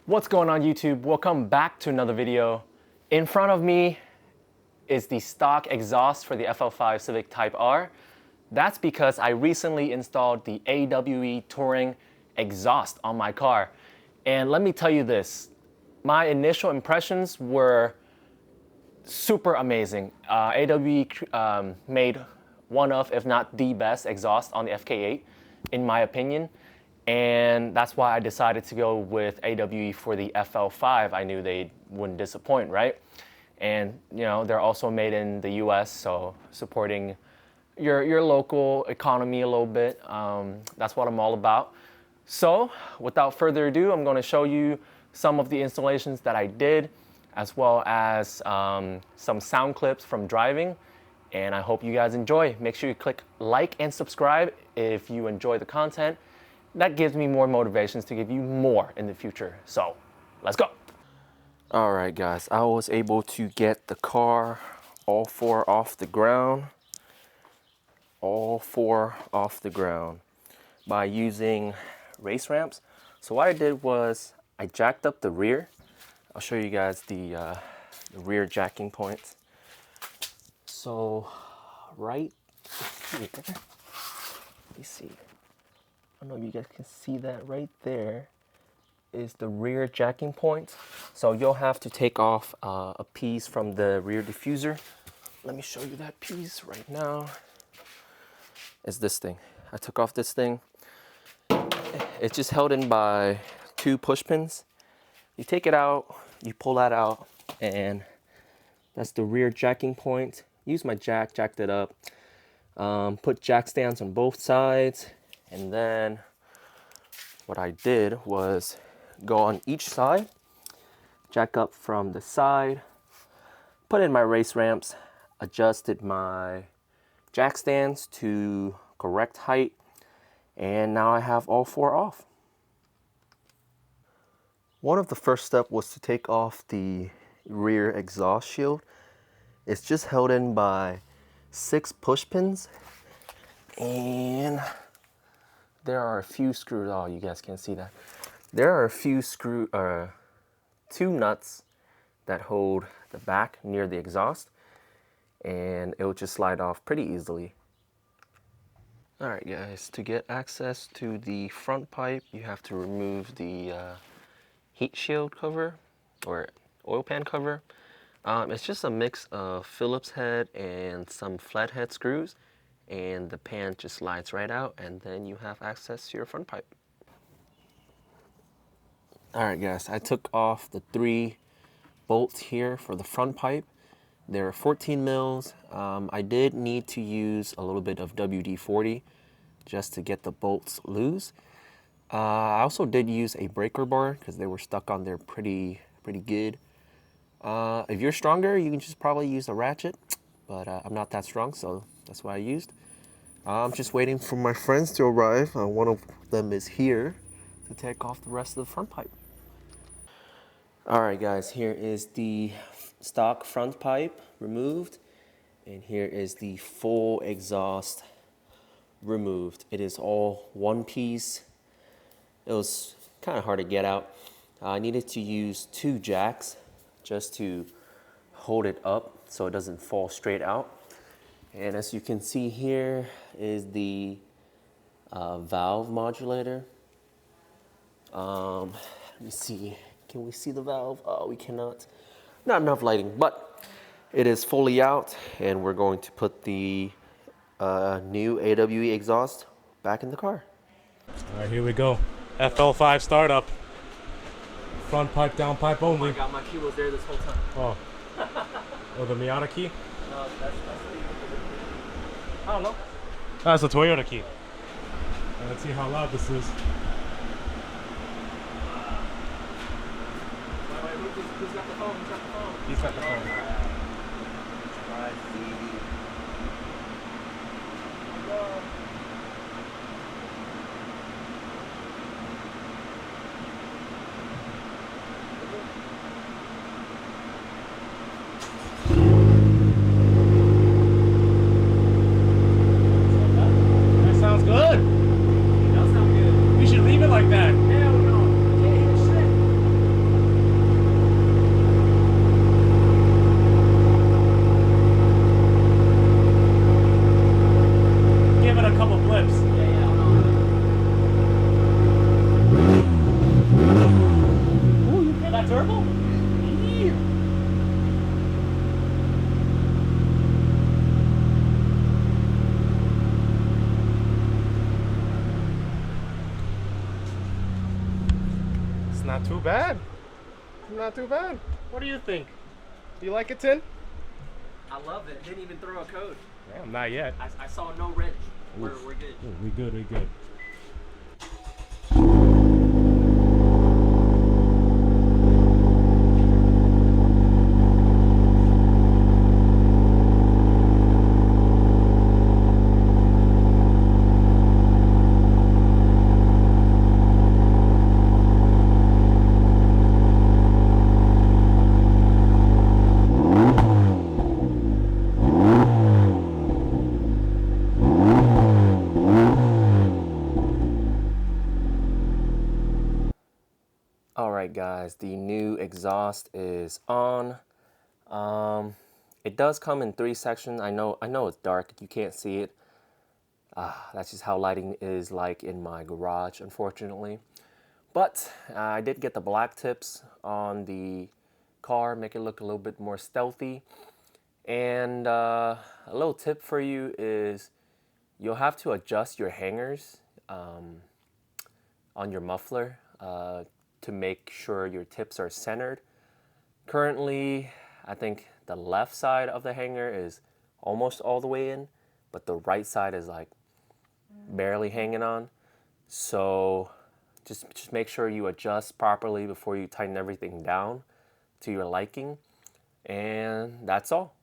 What's going on YouTube? Welcome back to another video. In front of me is the stock exhaust for the FL5 Civic Type R. That's because I recently installed the AWE Touring exhaust on my car. And let me tell you this, my initial impressions were super amazing. AWE made one of, if not the best exhaust on the FK8, in my opinion. And that's why I decided to go with AWE for the FL5. I knew they wouldn't disappoint, right? And you know, they're also made in the US, so supporting your local economy a little bit. That's what I'm all about. So without further ado, I'm going to show you some of the installations that I did, as well as some sound clips from driving. And I hope you guys enjoy. Make sure you click like and subscribe if you enjoy the content. That gives me more motivations to give you more in the future. So let's go. All right, guys, I was able to get the car all four off the ground. All four off the ground by using race ramps. So what I did was I jacked up the rear. I'll show you guys the rear jacking points. So right here, let me see. I don't know if you guys can see that right there is the rear jacking point. So you'll have to take off a piece from the rear diffuser. Let me show you that piece right now. It's this thing. I took off this thing. It's just held in by two push pins. You take it out, you pull that out, and that's the rear jacking point. Use my jack, jacked it up. Put jack stands on both sides. And then what I did was go on each side, jack up from the side, put in my race ramps, adjusted my jack stands to correct height, and now I have all four off. One of the first steps was to take off the rear exhaust shield. It's just held in by 6 push pins, and there are a few screws. Oh, you guys can't see that. There are a few two nuts that hold the back near the exhaust, and it will just slide off pretty easily. All right, guys, to get access to the front pipe, you have to remove the heat shield cover or oil pan cover. It's just a mix of Phillips head and some flathead screws, and the pan just slides right out, and then you have access to your front pipe. All right, guys, I took off the 3 bolts here for the front pipe. They're 14 mils. I did need to use a little bit of WD-40 just to get the bolts loose. I also did use a breaker bar because they were stuck on there pretty good. If you're stronger, you can just probably use a ratchet, but I'm not that strong, so that's what I used. I'm just waiting for my friends to arrive. One of them is here to take off the rest of the front pipe. All right, guys, here is the stock front pipe removed, and here is the full exhaust removed. It is all one piece. It was kind of hard to get out. I needed to use 2 jacks just to hold it up so it doesn't fall straight out. And as you can see, here is the valve modulator. Let me see. Can we see the valve? Oh, we cannot. Not enough lighting, but it is fully out, and we're going to put the new AWE exhaust back in the car. All right, here we go. FL5 startup. Front pipe, down pipe only. Oh my God, my key was there this whole time. Oh. Oh, the Miata key? No, that's I don't know. That's the Toyota key. Let's see how loud this is. Who's got the phone? Who's got the phone? He's got the phone. That sounds good. It does sound good. We should leave it like that. Hell no. I can't hear shit. got turbo? Yeah. It's not too bad. Not too bad. What do you think? Do you like it, Tin? I love it. Didn't even throw a code. Yeah, not yet. I saw no wrench. We're good. Ooh, we good, we good. Alright guys, the new exhaust is on. It does come in 3 sections. I know it's dark, you can't see it. That's just how lighting is like in my garage, unfortunately. But I did get the black tips on the car, make it look a little bit more stealthy. And a little tip for you is you'll have to adjust your hangers on your muffler to make sure your tips are centered. Currently, I think the left side of the hanger is almost all the way in, but the right side is like barely hanging on. So just make sure you adjust properly before you tighten everything down to your liking. And that's all.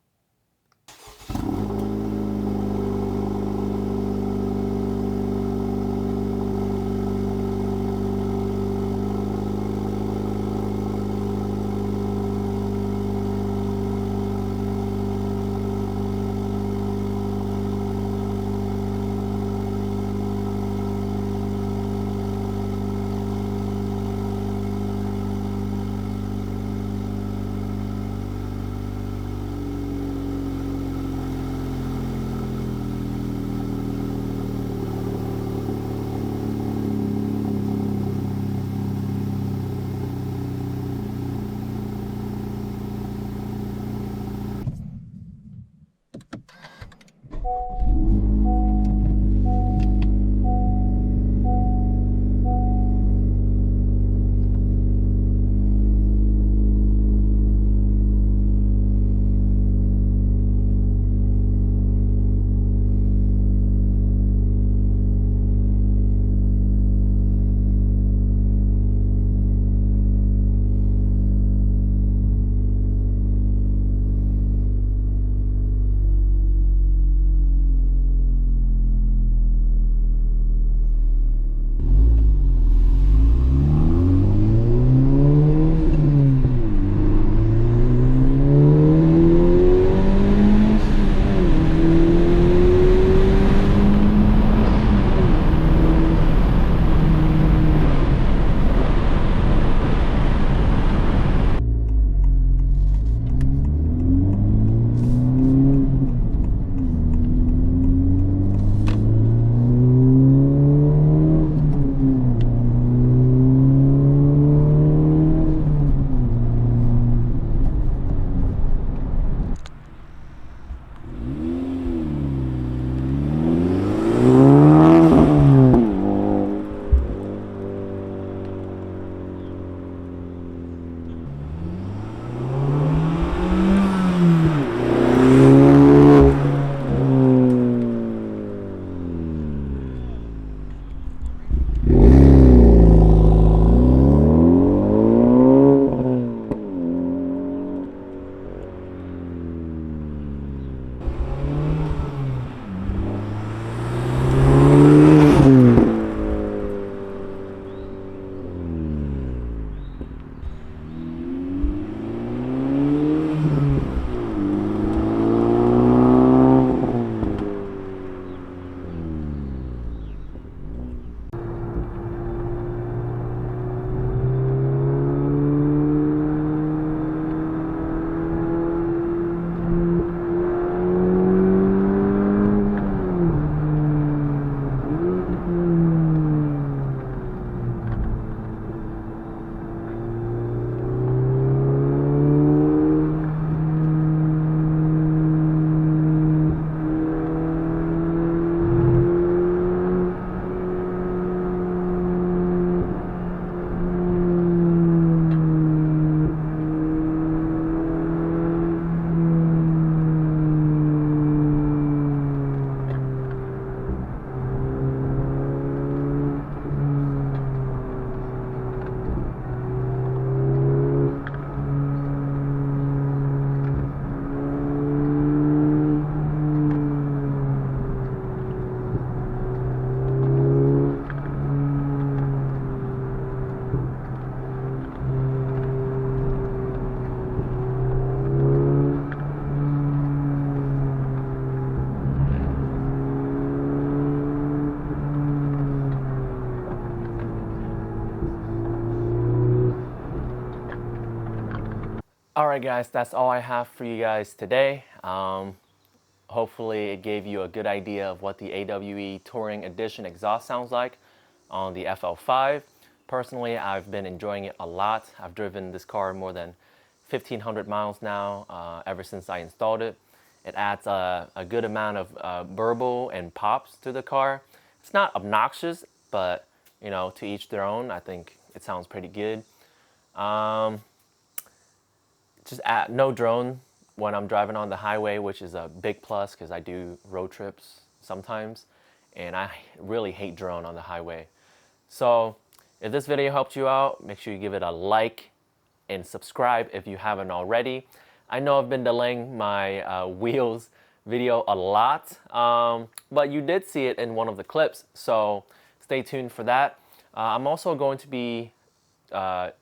All right, guys, that's all I have for you guys today. Hopefully it gave you a good idea of what the AWE Touring Edition exhaust sounds like on the FL5. Personally, I've been enjoying it a lot. I've driven this car more than 1,500 miles now, ever since I installed it. It adds a good amount of burble and pops to the car. It's not obnoxious, but you know, to each their own. I think it sounds pretty good. Just no drone when I'm driving on the highway, which is a big plus because I do road trips sometimes, and I really hate drone on the highway. So if this video helped you out, make sure you give it a like and subscribe if you haven't already. I know I've been delaying my wheels video a lot, but you did see it in one of the clips, so stay tuned for that. I'm also going to be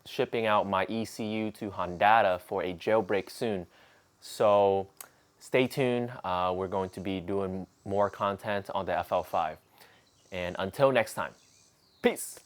shipping out my ECU to Honda for a jailbreak soon. So stay tuned. We're going to be doing more content on the FL5. And until next time, peace.